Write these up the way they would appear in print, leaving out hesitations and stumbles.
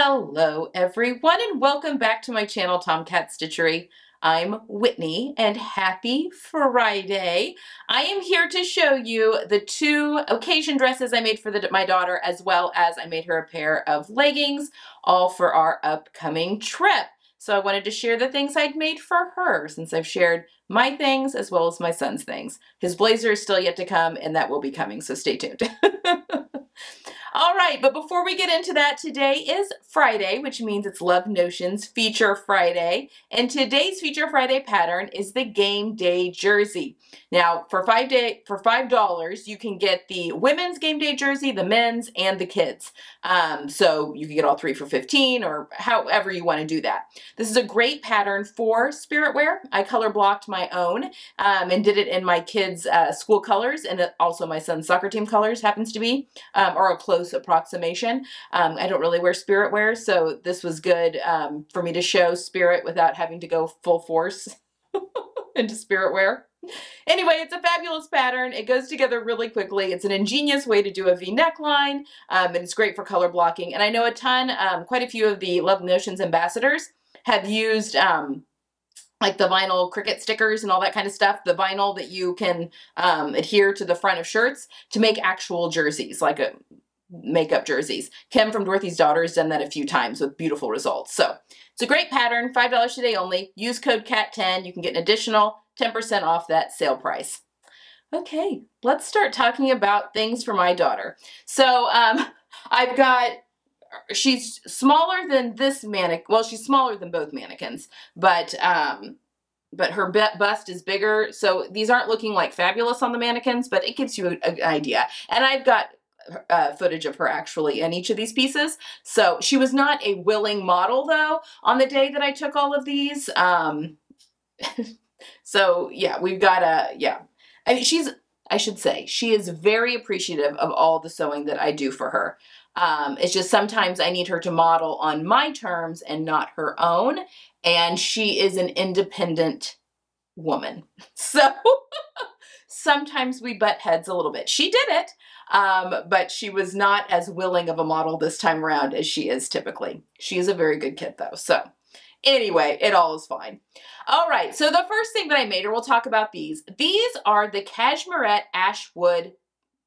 Hello everyone and welcome back to my channel, Tomcat Stitchery. I'm Whitney and happy Friday. I am here to show you the two occasion dresses I made for my daughter, as well as I made her a pair of leggings, all for our upcoming trip. So I wanted to share the things I'd made for her, since I've shared my things as well as my son's things. His blazer is still yet to come, and that will be coming, so stay tuned. All right, but before we get into that, today is Friday, which means it's Love Notions Feature Friday. And today's Feature Friday pattern is the Game Day Jersey. Now, for $5, you can get the women's game day jersey, the men's, and the kids. So you can get all three for $15 or however you want to do that. This is a great pattern for spirit wear. I color blocked my own and did it in my kids' school colors, and also my son's soccer team colors happens to be, or a close approximation. I don't really wear spirit wear, so this was good for me to show spirit without having to go full force into spirit wear. Anyway, it's a fabulous pattern. It goes together really quickly. It's an ingenious way to do a V neckline, and it's great for color blocking. And I know quite a few of the Love Notions ambassadors have used like the vinyl Cricut stickers and all that kind of stuff, the vinyl that you can adhere to the front of shirts to make actual jerseys, like makeup jerseys. Kim from Dorothy's Daughter has done that a few times with beautiful results. So it's a great pattern, $5 today only. Use code CAT10. You can get an additional 10% off that sale price. Okay, let's start talking about things for my daughter. So she's smaller than this mannequin. Well, she's smaller than both mannequins, but her bust is bigger. So these aren't looking like fabulous on the mannequins, but it gives you an idea. And I've got footage of her actually in each of these pieces. So she was not a willing model though on the day that I took all of these. So yeah, we've got I mean, I should say, she is very appreciative of all the sewing that I do for her. It's just sometimes I need her to model on my terms and not her own. And she is an independent woman. So sometimes we butt heads a little bit. She did it, but she was not as willing of a model this time around as she is typically. She is a very good kid though. So anyway, it all is fine. All right, so the first thing that I made her, we'll talk about these. These are the Cashmerette Ashwood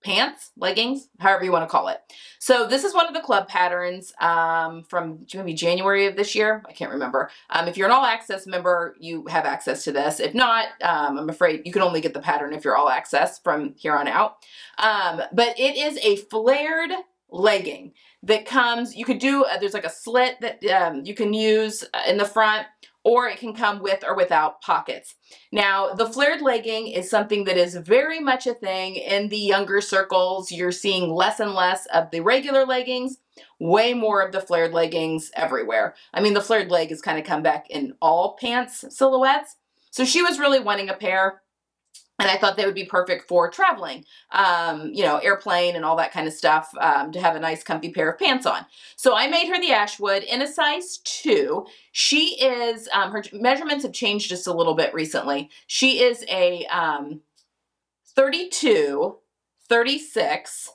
pants, leggings, however you want to call it. So this is one of the club patterns from maybe January of this year. I can't remember. If you're an all access member, you have access to this. If not, I'm afraid you can only get the pattern if you're all access from here on out. But it is a flared legging that comes, you could do, there's like a slit that you can use in the front, or it can come with or without pockets. Now, the flared legging is something that is very much a thing in the younger circles. You're seeing less and less of the regular leggings, way more of the flared leggings everywhere. I mean, the flared leg has kind of come back in all pants silhouettes. So she was really wanting a pair. And I thought they would be perfect for traveling, you know, airplane and all that kind of stuff, to have a nice comfy pair of pants on. So I made her the Ashwood in a size 2. She is, her measurements have changed just a little bit recently. She is a 32, 36,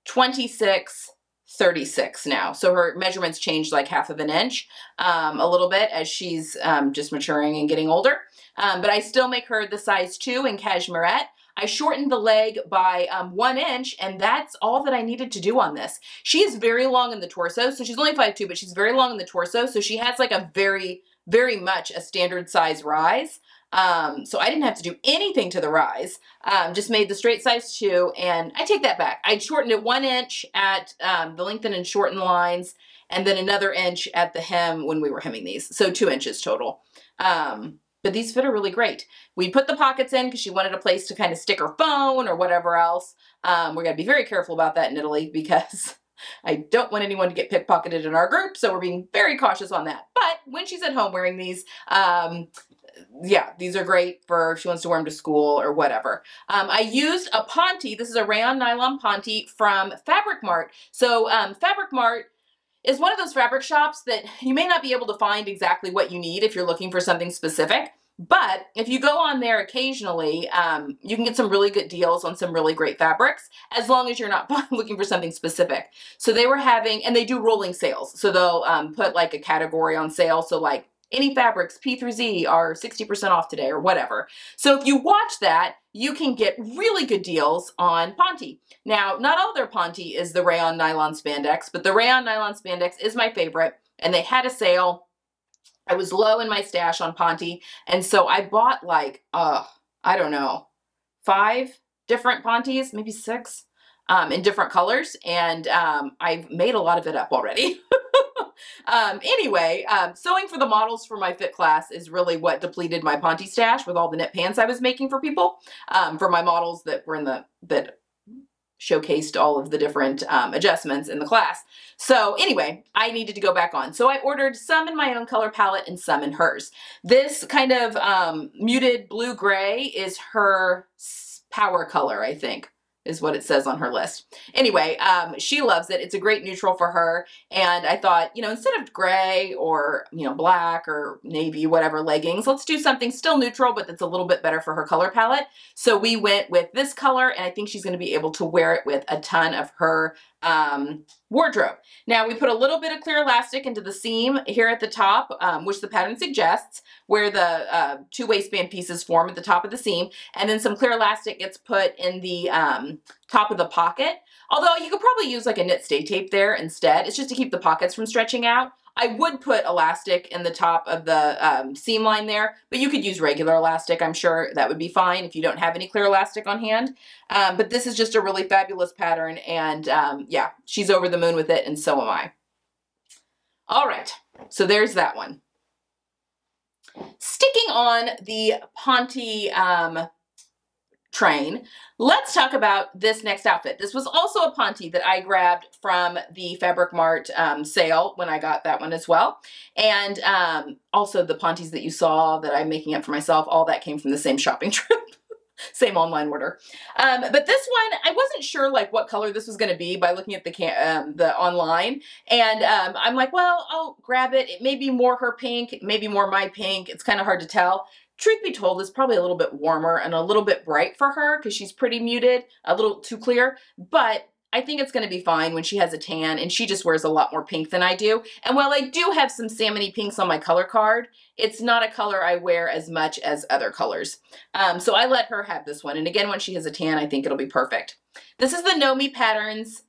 26, 36 now. So her measurements changed like half of an inch, a little bit as she's just maturing and getting older. But I still make her the size 2 in Cashmerette. I shortened the leg by 1 inch, and that's all that I needed to do on this. She is very long in the torso, so she's only 5'2", but she's very long in the torso, so she has like a very, very much a standard size rise. So I didn't have to do anything to the rise, just made the straight size 2, and I take that back. I shortened it 1 inch at the lengthen and shorten lines, and then another inch at the hem when we were hemming these, so 2 inches total. But these fit her really great. We put the pockets in because she wanted a place to kind of stick her phone or whatever else. We're going to be very careful about that in Italy because I don't want anyone to get pickpocketed in our group, so we're being very cautious on that. But when she's at home wearing these, yeah, these are great for if she wants to wear them to school or whatever. I used a Ponte. This is a rayon nylon Ponte from Fabric Mart. So Fabric Mart is one of those fabric shops that you may not be able to find exactly what you need if you're looking for something specific. But if you go on there occasionally, you can get some really good deals on some really great fabrics, as long as you're not looking for something specific. So they were having, and they do rolling sales. So they'll put like a category on sale. So like any fabrics P through Z are 60% off today or whatever. So if you watch that, you can get really good deals on Ponte. Now, not all their Ponte is the rayon nylon spandex, but the rayon nylon spandex is my favorite, and they had a sale. I was low in my stash on Ponte, and so I bought like, I don't know, 5 different Pontes, maybe 6, in different colors, and I've made a lot of it up already. Anyway, sewing for the models for my fit class is really what depleted my Ponte stash with all the knit pants I was making for people, for my models that were in that showcased all of the different adjustments in the class. So anyway, I needed to go back on. So I ordered some in my own color palette and some in hers. This kind of muted blue-gray is her power color, I think, is what it says on her list. Anyway, she loves it. It's a great neutral for her. And I thought, you know, instead of gray or, you know, black or navy, whatever leggings, let's do something still neutral, but that's a little bit better for her color palette. So we went with this color, and I think she's going to be able to wear it with a ton of her wardrobe. Now we put a little bit of clear elastic into the seam here at the top, which the pattern suggests, where the 2 waistband pieces form at the top of the seam, and then some clear elastic gets put in the top of the pocket. Although you could probably use like a knit stay tape there instead. It's just to keep the pockets from stretching out. I would put elastic in the top of the seam line there, but you could use regular elastic. I'm sure that would be fine if you don't have any clear elastic on hand. But this is just a really fabulous pattern, and yeah, she's over the moon with it, and so am I. All right, so there's that one. Sticking on the Ponte train, let's talk about this next outfit. This was also a Ponte that I grabbed from the Fabric Mart sale when I got that one as well. And also the Pontes that you saw that I'm making up for myself, all that came from the same shopping trip. Same online order. But this one, I wasn't sure like what color this was going to be by looking at the online. And I'm like, well, I'll grab it. It may be more her pink, maybe more my pink. It's kind of hard to tell. Truth be told, it's probably a little bit warmer and a little bit bright for her because she's pretty muted, a little too clear. But I think it's going to be fine when she has a tan, and she just wears a lot more pink than I do. And while I do have some salmon-y pinks on my color card, it's not a color I wear as much as other colors. So I let her have this one. And again, when she has a tan, I think it'll be perfect. This is the Know Me Patterns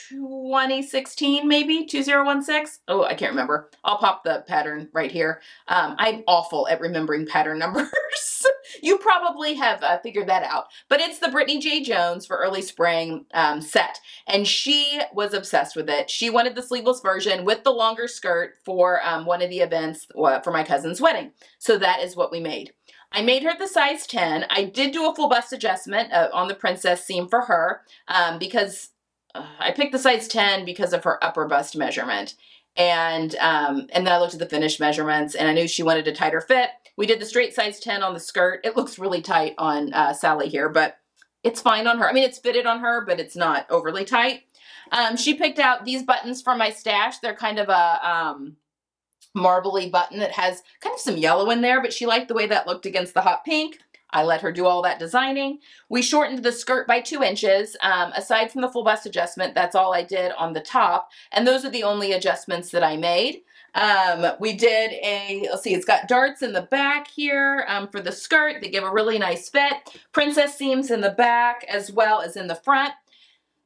2016, maybe 2016. Oh, I can't remember. I'll pop the pattern right here. I'm awful at remembering pattern numbers. You probably have figured that out, but it's the Brittany J. Jones for early spring set, and she was obsessed with it. She wanted the sleeveless version with the longer skirt for one of the events for my cousin's wedding. So that is what we made. I made her the size 10. I did do a full bust adjustment on the princess seam for her because I picked the size 10 because of her upper bust measurement. And then I looked at the finished measurements, and I knew she wanted a tighter fit. We did the straight size 10 on the skirt. It looks really tight on Sally here, but it's fine on her. I mean, it's fitted on her, but it's not overly tight. She picked out these buttons from my stash. They're kind of a marbly button that has kind of some yellow in there, but she liked the way that looked against the hot pink. I let her do all that designing. We shortened the skirt by 2 inches. Aside from the full bust adjustment, that's all I did on the top. And those are the only adjustments that I made. We did let's see, it's got darts in the back here for the skirt. They give a really nice fit. Princess seams in the back as well as in the front.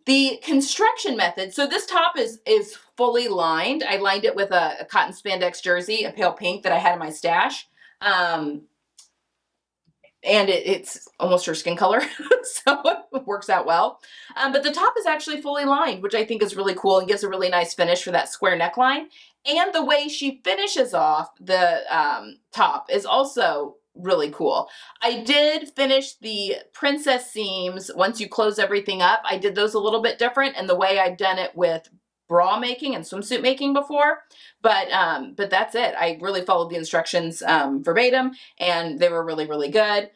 The construction method, so this top is fully lined. I lined it with a cotton spandex jersey, a pale pink that I had in my stash. And it's almost her skin color, so it works out well. But the top is actually fully lined, which I think is really cool and gives a really nice finish for that square neckline. And the way she finishes off the top is also really cool. I did finish the princess seams once you close everything up. I did those a little bit different in the way I've done it with bra making and swimsuit making before, but that's it. I really followed the instructions verbatim, and they were really, really good.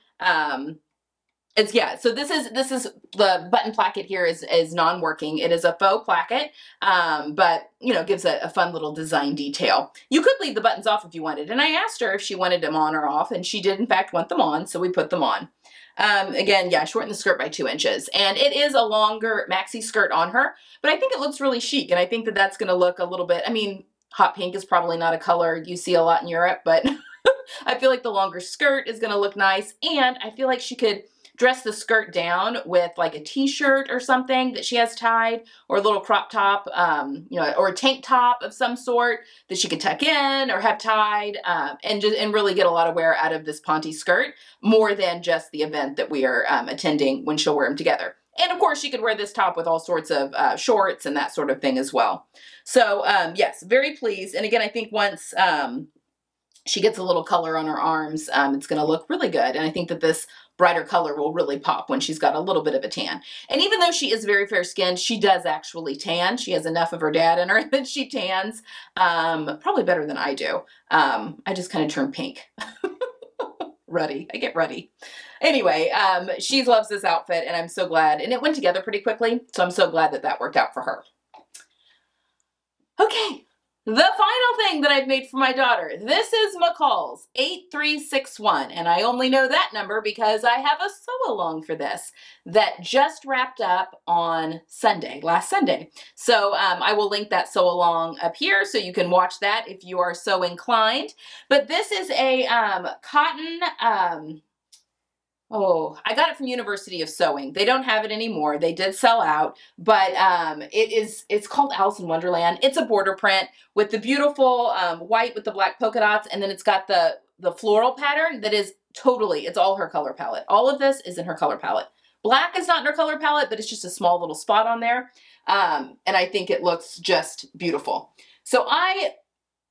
It's, yeah, so this is the button placket here is non-working. It is a faux placket, but you know, gives a fun little design detail. You could leave the buttons off if you wanted, and I asked her if she wanted them on or off, and she did in fact want them on, so we put them on. Again, yeah, shorten the skirt by 2 inches, and it is a longer maxi skirt on her, but I think it looks really chic, and I think that that's going to look a little bit, I mean, hot pink is probably not a color you see a lot in Europe, but I feel like the longer skirt is going to look nice, and I feel like she could dress the skirt down with like a t-shirt or something that she has tied, or a little crop top, you know, or a tank top of some sort that she could tuck in or have tied, and really get a lot of wear out of this Ponte skirt, more than just the event that we are attending when she'll wear them together. And of course, she could wear this top with all sorts of shorts and that sort of thing as well. So yes, very pleased. And again, I think once she gets a little color on her arms, it's going to look really good. And I think that this brighter color will really pop when she's got a little bit of a tan. And even though she is very fair-skinned, she does actually tan. She has enough of her dad in her that she tans, probably better than I do. I just kind of turn pink. Ruddy. I get ruddy. Anyway, she loves this outfit, and I'm so glad. And it went together pretty quickly, so I'm so glad that that worked out for her. Okay. The final thing that I've made for my daughter, this is McCall's 8361, and I only know that number because I have a sew along for this that just wrapped up on Sunday, last Sunday. So I will link that sew along up here so you can watch that if you are so inclined. But this is a cotton, oh, I got it from University of Sewing. They don't have it anymore. They did sell out, but it's called Alice in Wonderland. It's a border print with the beautiful white with the black polka dots, and then it's got the floral pattern that is totally, it's all her color palette. All of this is in her color palette. Black is not in her color palette, but it's just a small little spot on there, and I think it looks just beautiful. So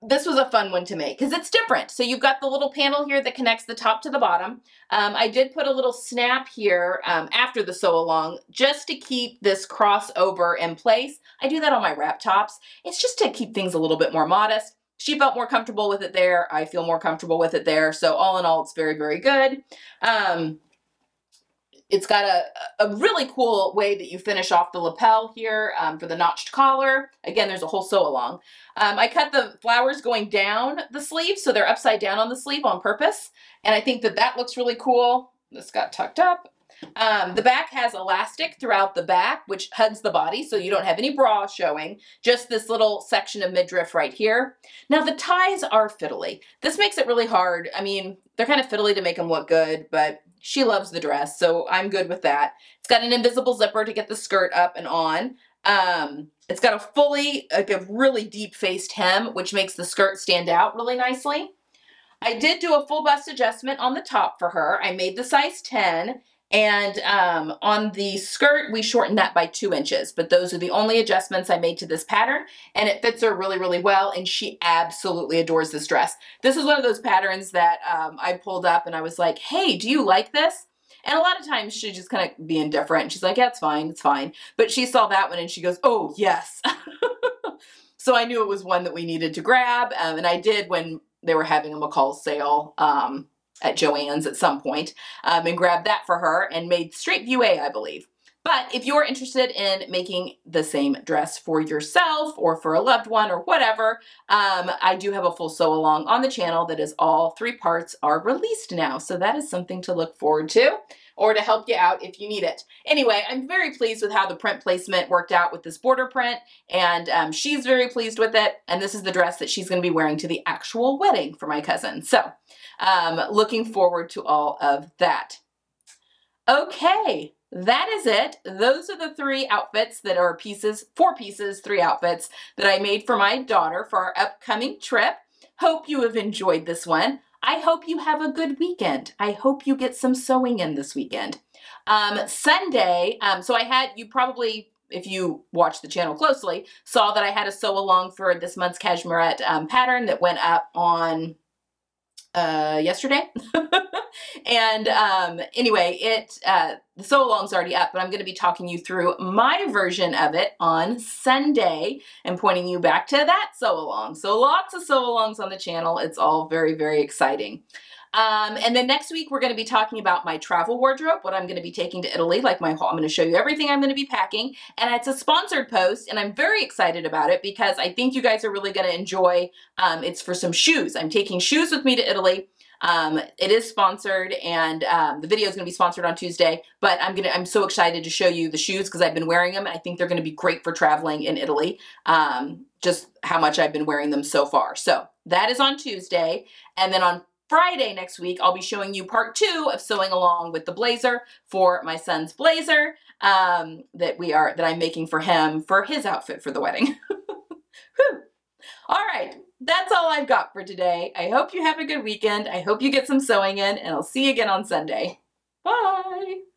this was a fun one to make because it's different. So you've got the little panel here that connects the top to the bottom. I did put a little snap here after the sew along just to keep this crossover in place. I do that on my wrap tops. It's just to keep things a little bit more modest. She felt more comfortable with it there. I feel more comfortable with it there. So all in all, it's very, very good. It's got a really cool way that you finish off the lapel here for the notched collar. Again, there's a whole sew along. I cut the flowers going down the sleeve, so they're upside down on the sleeve on purpose. And I think that that looks really cool. This got tucked up. The back has elastic throughout the back, which hugs the body, so you don't have any bra showing, just this little section of midriff right here. Now the ties are fiddly. This makes it really hard. I mean, they're kind of fiddly to make them look good, but she loves the dress, so I'm good with that. It's got an invisible zipper to get the skirt up and on. It's got a really deep-faced hem, which makes the skirt stand out really nicely. I did do a full bust adjustment on the top for her. I made the size 10, and on the skirt, we shortened that by 2 inches, but those are the only adjustments I made to this pattern, and it fits her really, really well, and she absolutely adores this dress. This is one of those patterns that I pulled up, and I was like, hey, do you like this? And a lot of times she just kind of be indifferent. She's like, yeah, it's fine, it's fine. But she saw that one, and she goes, oh, yes. So I knew it was one that we needed to grab, and I did when they were having a McCall's sale at Joann's at some point, and grabbed that for her and made straight view A, I believe. But if you're interested in making the same dress for yourself or for a loved one or whatever, I do have a full sew along on the channel that is all 3 parts are released now. So that is something to look forward to or to help you out if you need it. Anyway, I'm very pleased with how the print placement worked out with this border print, and she's very pleased with it. And this is the dress that she's going to be wearing to the actual wedding for my cousin. So looking forward to all of that. Okay, that is it. Those are the 3 outfits that are 4 pieces, 3 outfits that I made for my daughter for our upcoming trip. Hope you have enjoyed this one. I hope you have a good weekend. I hope you get some sewing in this weekend. Sunday, so you probably, if you watch the channel closely, saw that I had a sew along for this month's cashmerette pattern that went up on yesterday. And anyway, the sew along's already up, but I'm going to be talking you through my version of it on Sunday and pointing you back to that sew along. So lots of sew alongs on the channel. It's all very, very exciting. And then next week, we're going to be talking about my travel wardrobe, what I'm going to be taking to Italy, like I'm going to show you everything I'm going to be packing. And it's a sponsored post, and I'm very excited about it because I think you guys are really going to enjoy. It's for some shoes. I'm taking shoes with me to Italy. It is sponsored, and the video is going to be sponsored on Tuesday, but I'm so excited to show you the shoes because I've been wearing them, and I think they're going to be great for traveling in Italy. Just how much I've been wearing them so far. So that is on Tuesday, and then on Friday next week, I'll be showing you part 2 of sewing along with the blazer for my son's blazer that I'm making for him for his outfit for the wedding. All right, that's all I've got for today. I hope you have a good weekend. I hope you get some sewing in, and I'll see you again on Sunday. Bye.